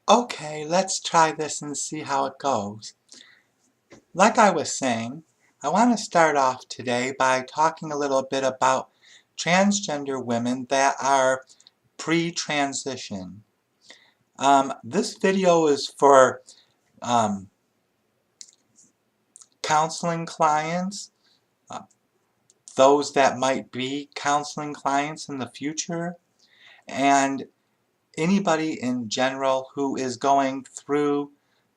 Okay, let's try this and see how it goes. Like I was saying, I want to start off today by talking a little bit about transgender women that are pre-transition. This video is for um, counseling clients, uh, those that might be counseling clients in the future, and anybody in general who is going through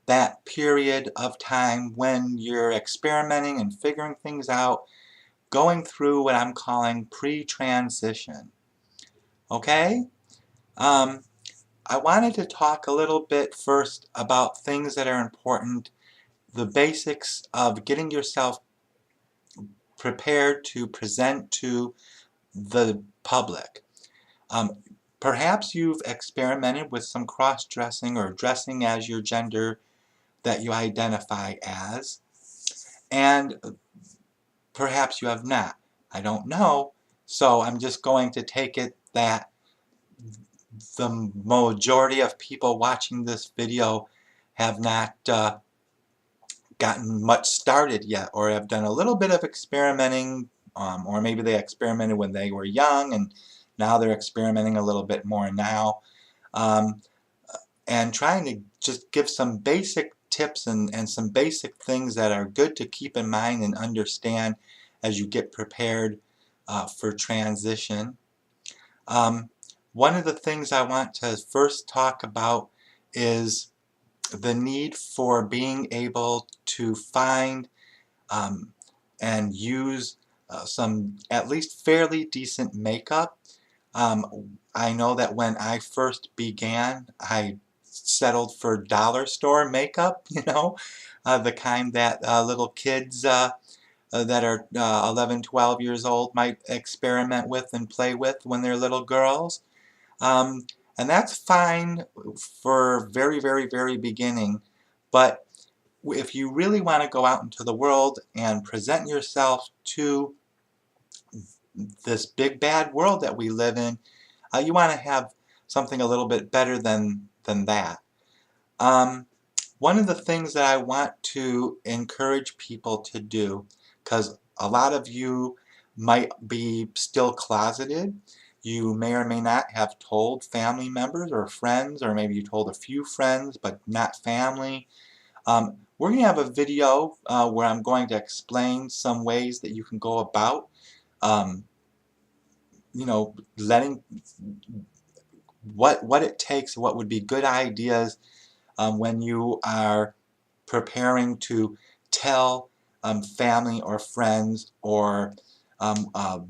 that period of time when you're experimenting and figuring things out, going through what I'm calling pre-transition. Okay? Um, I wanted to talk a little bit first about things that are important, the basics of getting yourself prepared to present to the public. Um, Perhaps you've experimented with some cross-dressing or dressing as your gender that you identify as, and perhaps you have not. I don't know, so I'm just going to take it that the majority of people watching this video have not gotten much started yet, or have done a little bit of experimenting, or maybe they experimented when they were young and now they're experimenting a little bit more now. Um, and trying to just give some basic tips and some basic things that are good to keep in mind and understand as you get prepared for transition. Um, One of the things I want to first talk about is the need for being able to find um, and use some at least fairly decent makeup. I know that when I first began, I settled for dollar store makeup, the kind that little kids that are 11, 12 years old might experiment with and play with when they're little girls. Um, and that's fine for very, very, very beginning, but if you really want to go out into the world and present yourself to this big bad world that we live in, you want to have something a little bit better than that. Um, One of the things that I want to encourage people to do, because a lot of you might be still closeted, you may or may not have told family members or friends, or maybe you told a few friends but not family. We're going to have a video where I'm going to explain some ways that you can go about um, letting what it takes, what would be good ideas when you are preparing to tell family or friends, or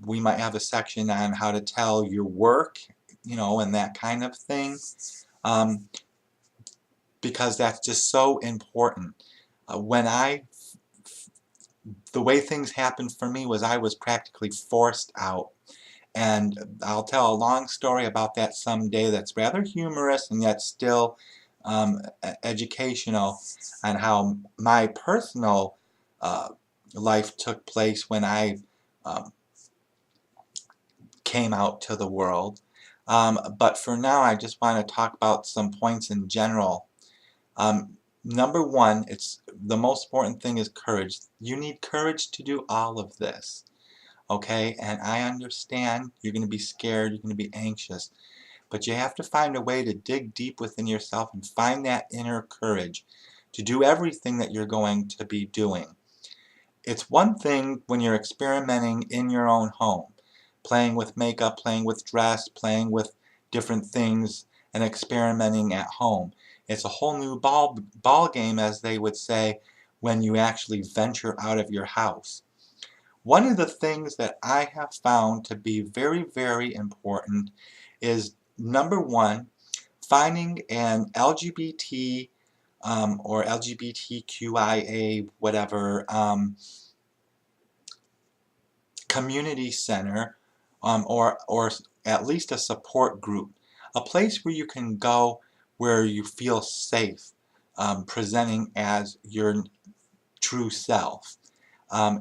we might have a section on how to tell your work, and that kind of thing, um, because that's just so important. When the way things happened for me was I was practically forced out. And I'll tell a long story about that someday that's rather humorous and yet still educational, on how my personal uh, life took place when I um, came out to the world. But for now, I just want to talk about some points in general. Number one, it's the most important thing is courage. You need courage to do all of this. Okay, and I understand you're going to be scared, you're going to be anxious, but you have to find a way to dig deep within yourself and find that inner courage to do everything that you're going to be doing. It's one thing when you're experimenting in your own home, playing with makeup, playing with dress, playing with different things, and experimenting at home. It's a whole new ball game, as they would say, when you actually venture out of your house. One of the things that I have found to be very, very important is, number one, finding an LGBT or LGBTQIA whatever community center, or at least a support group, a place where you can go where you feel safe presenting as your true self.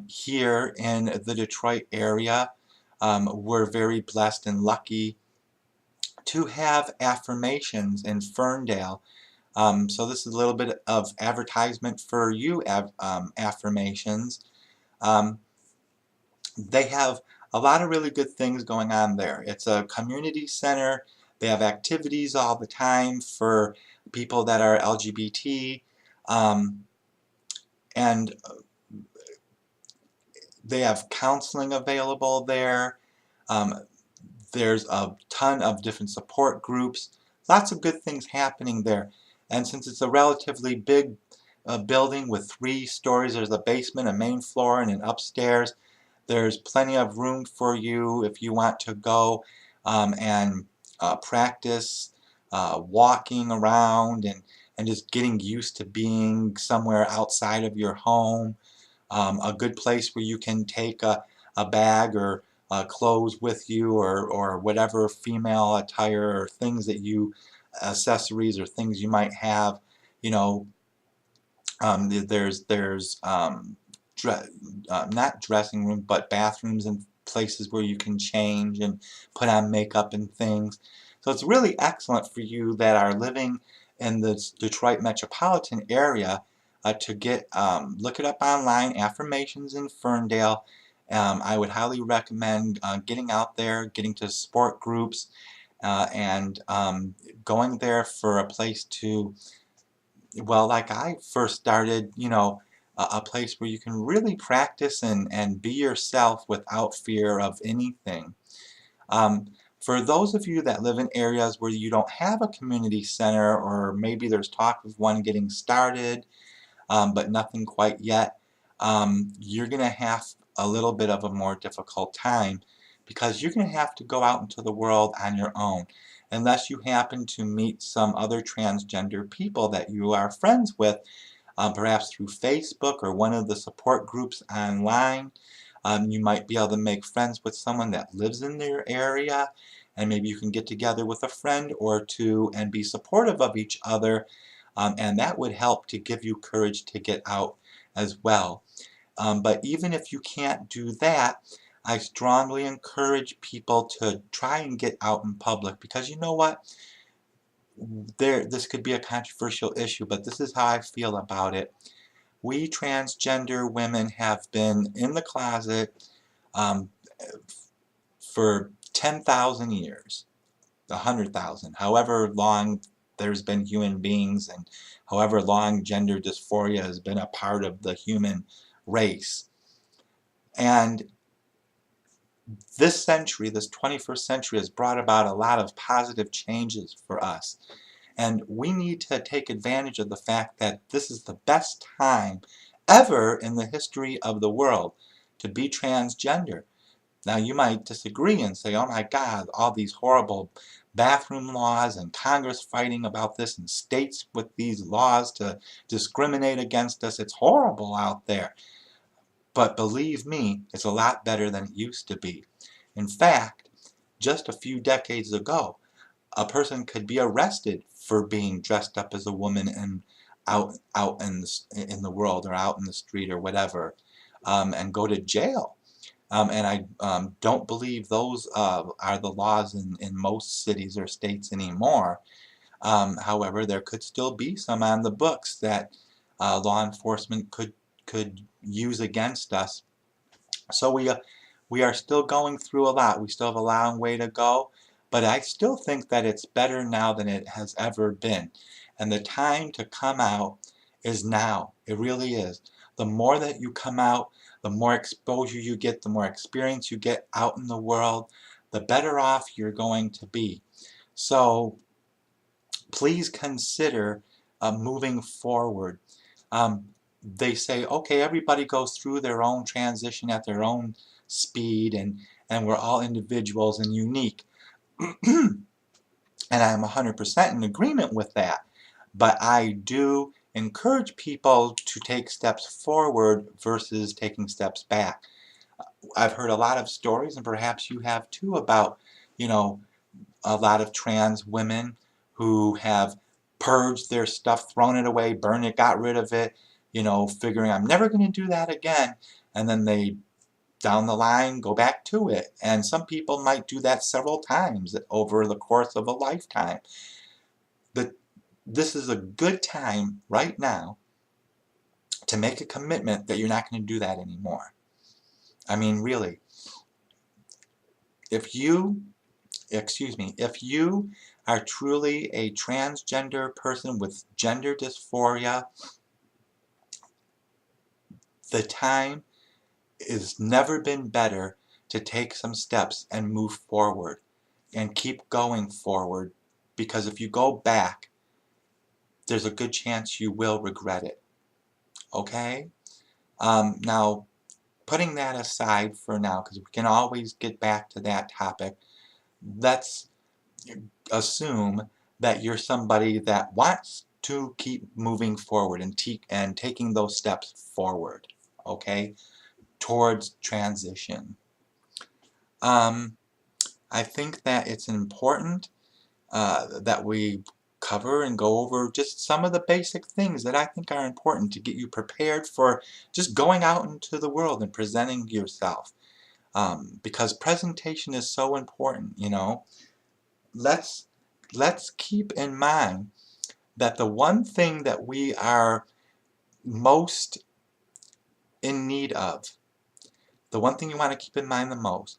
Here in the Detroit area, we're very blessed and lucky to have Affirmations in Ferndale. So this is a little bit of advertisement for you, Affirmations. Um, they have a lot of really good things going on there. It's a community center. They have activities all the time for people that are LGBT. Um, and they have counseling available there. Um, there's a ton of different support groups. Lots of good things happening there. And since it's a relatively big building with 3 stories, there's a basement, a main floor, and an upstairs. There's plenty of room for you if you want to go and practice walking around and just getting used to being somewhere outside of your home. A good place where you can take a bag or clothes with you, or whatever female attire or things that you, accessories or things you might have. You know, there's not dressing room, but bathrooms and places where you can change and put on makeup and things. So it's really excellent for you that are living in the Detroit metropolitan area to look it up online, Affirmations in Ferndale. I would highly recommend getting out there, getting to support groups, and going there for a place to, well, like I first started, a place where you can really practice and be yourself without fear of anything. Um, for those of you that live in areas where you don't have a community center, or maybe there's talk of one getting started, but nothing quite yet, you're going to have a little bit of a more difficult time, because you're going to have to go out into the world on your own, unless you happen to meet some other transgender people that you are friends with, perhaps through Facebook or one of the support groups online. You might be able to make friends with someone that lives in their area, and maybe you can get together with a friend or two and be supportive of each other, and that would help to give you courage to get out as well. But even if you can't do that, I strongly encourage people to try and get out in public, because you know what? This could be a controversial issue, but this is how I feel about it. We transgender women have been in the closet um, for 10,000 years, 100,000, however long there's been human beings, and however long gender dysphoria has been a part of the human race. And this century, this 21st century, has brought about a lot of positive changes for us. And we need to take advantage of the fact that this is the best time ever in the history of the world to be transgender. Now, you might disagree and say, oh my God, all these horrible bathroom laws and Congress fighting about this and states with these laws to discriminate against us. It's horrible out there. But believe me, it's a lot better than it used to be. In fact, just a few decades ago, a person could be arrested for being dressed up as a woman and out in the world, or out in the street, or whatever, and go to jail. And I don't believe those are the laws in most cities or states anymore. However, there could still be some on the books that law enforcement could use against us. So we are still going through a lot. We still have a long way to go, but I still think that it's better now than it has ever been. And the time to come out is now. It really is. The more that you come out, the more exposure you get, the more experience you get out in the world, the better off you're going to be. So please consider moving forward. They say, okay, everybody goes through their own transition at their own speed, and we're all individuals and unique. And I'm 100% in agreement with that. But I do encourage people to take steps forward versus taking steps back. I've heard a lot of stories, and perhaps you have too, about, you know, a lot of trans women who have purged their stuff, thrown it away, burned it, got rid of it, figuring I'm never going to do that again. And then they, down the line, go back to it. And some people might do that several times over the course of a lifetime. But this is a good time right now to make a commitment that you're not going to do that anymore. I mean, really, if you, if you are truly a transgender person with gender dysphoria, the time has never been better to take some steps and move forward and keep going forward, because if you go back, there's a good chance you will regret it. Okay? Now, putting that aside for now, because we can always get back to that topic, let's assume that you're somebody that wants to keep moving forward and taking those steps forward, okay, towards transition. I think that it's important that we cover and go over just some of the basic things that I think are important to get you prepared for just going out into the world and presenting yourself. Because presentation is so important, you know. Let's keep in mind that the one thing that we are most in need of, the one thing you want to keep in mind the most,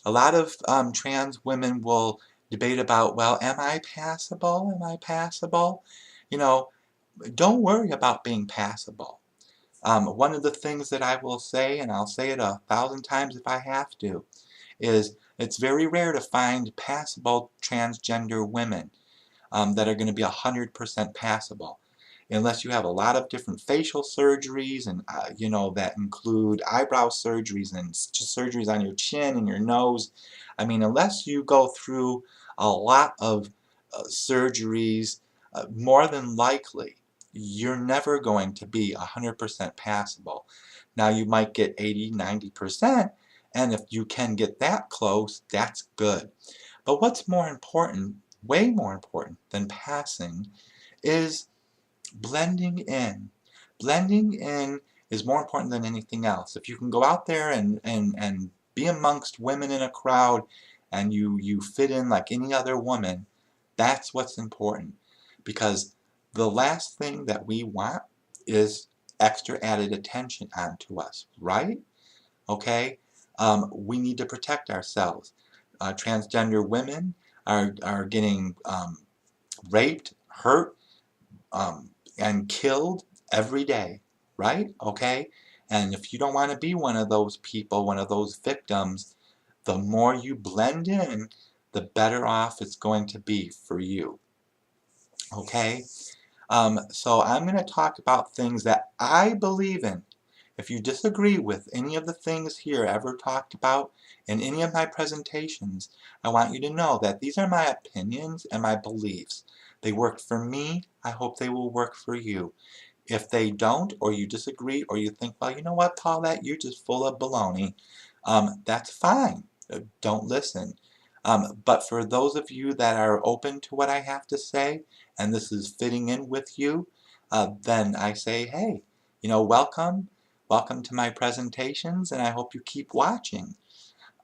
a lot of trans women will debate about, well, am I passable? Am I passable? You know, don't worry about being passable. One of the things that I will say, and I'll say it 1,000 times if I have to, is it's very rare to find passable transgender women that are going to be 100% passable. Unless you have a lot of different facial surgeries and you know, that include eyebrow surgeries and surgeries on your chin and your nose. I mean, unless you go through a lot of surgeries, more than likely you're never going to be 100% passable. Now you might get 80, 90%, and if you can get that close, that's good. But what's more important, way more important than passing, is blending in. Blending in is more important than anything else. If you can go out there and be amongst women in a crowd and you fit in like any other woman, that's what's important. Because the last thing that we want is extra added attention onto us, right? Okay? We need to protect ourselves. Transgender women are getting raped, hurt, and killed every day, right? Okay? And if you don't want to be one of those people, one of those victims, the more you blend in, the better off it's going to be for you. Okay? So I'm going to talk about things that I believe in. If you disagree with any of the things here ever talked about in any of my presentations, I want you to know that these are my opinions and my beliefs. They worked for me. I hope they will work for you. If they don't, or you disagree, or you think, well, you know what, Paulette, you're just full of baloney, that's fine. Don't listen. But for those of you that are open to what I have to say, and this is fitting in with you, then I say, hey, you know, welcome. Welcome to my presentations, and I hope you keep watching.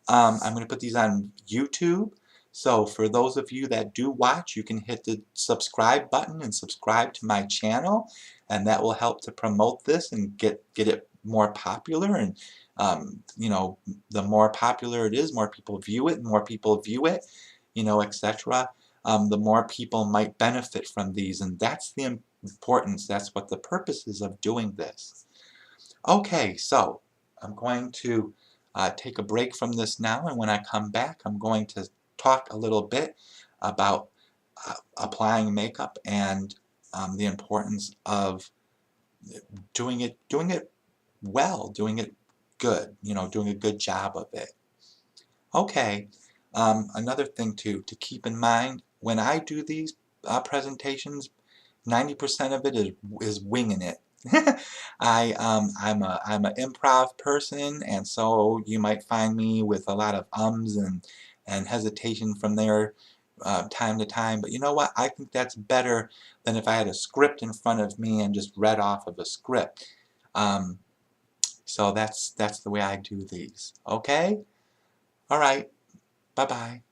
I'm going to put these on YouTube. So for those of you that do watch, you can hit the subscribe button and subscribe to my channel, and that will help to promote this and get it more popular. And you know, the more popular it is, more people view it, you know, etc. The more people might benefit from these, and that's the importance. That's what the purpose is of doing this. Okay, so I'm going to take a break from this now, and when I come back, I'm going to talk a little bit about applying makeup and the importance of doing it well, doing it good, you know, doing a good job of it. Okay, another thing to keep in mind, when I do these presentations, 90% of it is winging it. I'm an improv person, and so you might find me with a lot of ums and hesitation from there time to time. But you know what? I think that's better than if I had a script in front of me and just read off of a script. So that's the way I do these. Okay? All right. Bye-bye.